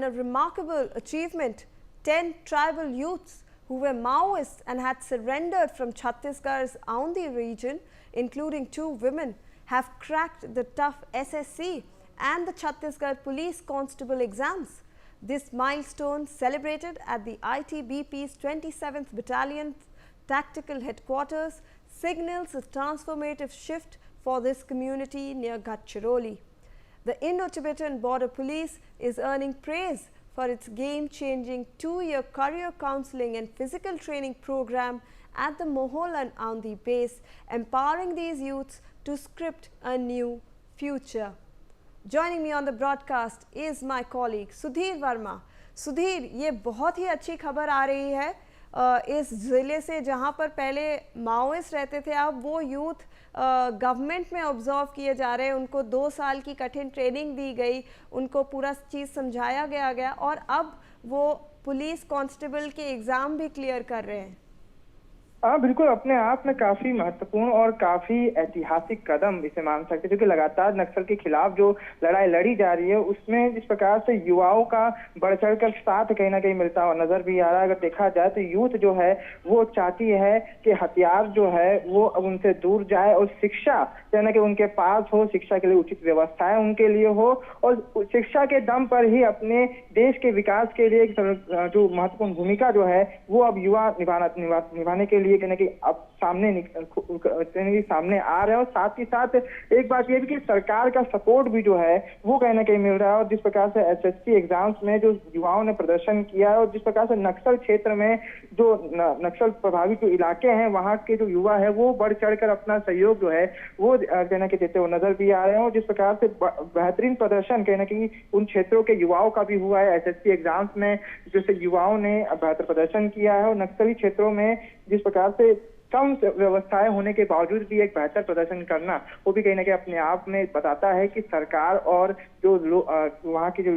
A remarkable achievement, 10 tribal youths who were Maoists and had surrendered from Chhattisgarh's Aundhi region, including 2 women, have cracked the tough SSC and the Chhattisgarh Police Constable exams. This milestone, celebrated at the ITBP's 27th Battalion Tactical Headquarters, signals a transformative shift for this community near Gadchiroli. The Indo-Tibetan Border Police is earning praise for its game-changing 2-year career counseling and physical training program at the Mohol and Aundhi base, empowering these youths to script a new future. Joining me on the broadcast is my colleague Sudhir Verma. Sudhir, ये बहुत ही अच्छी खबर आ रही है इस ज़िले से जहां पर पहले माओइस्ट रहते थे, अब वो यूथ गवर्नमेंट में ऑब्जर्व किए जा रहे हैं। उनको 2 साल की कठिन ट्रेनिंग दी गई, उनको पूरा चीज़ समझाया गया और अब वो पुलिस कांस्टेबल के एग्ज़ाम भी क्लियर कर रहे हैं। हाँ बिल्कुल, अपने आप में काफी महत्वपूर्ण और काफी ऐतिहासिक कदम इसे मान सकते हैं, क्योंकि लगातार नक्सल के खिलाफ जो लड़ाई लड़ी जा रही है उसमें जिस प्रकार से युवाओं का बढ़ चढ़ कर साथ कहीं ना कहीं मिलता हुआ नजर भी आ रहा है। अगर देखा जाए तो यूथ जो है वो चाहती है कि हथियार जो है वो अब उनसे दूर जाए और शिक्षा कहीं ना कहीं उनके पास हो, शिक्षा के लिए उचित व्यवस्थाएं उनके लिए हो और शिक्षा के दम पर ही अपने देश के विकास के लिए जो महत्वपूर्ण भूमिका जो है वो अब युवा निभाने के लिए कहने कि अब सामने आ रहे हैं। और साथ ही साथ एक बात यह भी कि सरकार का सपोर्ट भी जो है वो कहीं ना कहीं मिल रहा है। और जिस प्रकार से एसएससी एग्जाम्स में जो युवाओं ने प्रदर्शन किया है और जिस प्रकार से नक्सल क्षेत्र में जो नक्सल प्रभावित जो इलाके हैं वहां के जो युवा है वो बढ़ चढ़कर अपना सहयोग जो है वो कहीं ना कहीं देते हुए नजर भी आ रहे हैं। और जिस प्रकार से बेहतरीन प्रदर्शन कहीं ना कहीं उन क्षेत्रों के युवाओं का भी हुआ है एसएससी एग्जाम्स में, जैसे युवाओं ने बेहतर प्रदर्शन किया है। और नक्सली क्षेत्रों में जिस प्रकार से कम व्यवस्थाएं होने के बावजूद भी एक बेहतर प्रदर्शन करना वो भी कहीं ना कहीं अपने आप में बताता है कि सरकार और जो वहाँ की जो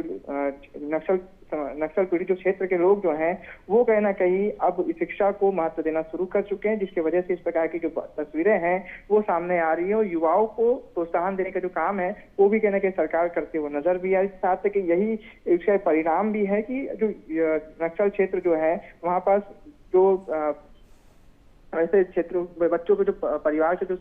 नक्सल पीड़ित जो क्षेत्र के लोग जो हैं वो कहीं ना कहीं अब शिक्षा को महत्व देना शुरू कर चुके हैं, जिसकी वजह से इस प्रकार की जो तस्वीरें हैं वो सामने आ रही है। और युवाओं को प्रोत्साहन देने का जो काम है वो भी कहीं ना कहीं सरकार करते हुए नजर भी आई। साथ कि यही इसका परिणाम भी है कि जो नक्सल क्षेत्र जो है वहाँ पास जो ऐसे क्षेत्रों बच्चों के जो परिवार के जो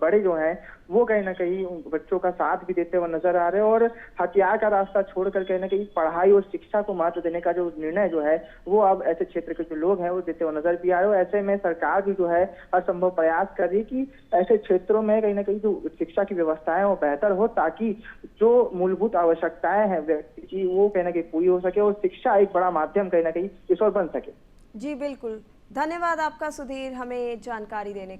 बड़े जो हैं वो कहीं ना कहीं बच्चों का साथ भी देते हुए नजर आ रहे हैं और हथियार का रास्ता छोड़कर कहीं ना कहीं पढ़ाई और शिक्षा को महत्व देने का जो निर्णय जो है वो अब ऐसे क्षेत्र के जो लोग हैं वो देते हुए नजर भी आ रहे हैं। ऐसे में सरकार भी जो है हर संभव प्रयास कर रही है कि ऐसे क्षेत्रों में कहीं ना कहीं जो शिक्षा की व्यवस्थाएं वो बेहतर हो, ताकि जो मूलभूत आवश्यकताएं हैं व्यक्ति की वो कहीं ना कहीं पूरी हो सके और शिक्षा एक बड़ा माध्यम कहीं ना कहीं इस ओर बन सके। जी बिल्कुल, धन्यवाद आपका सुधीर, हमें जानकारी देने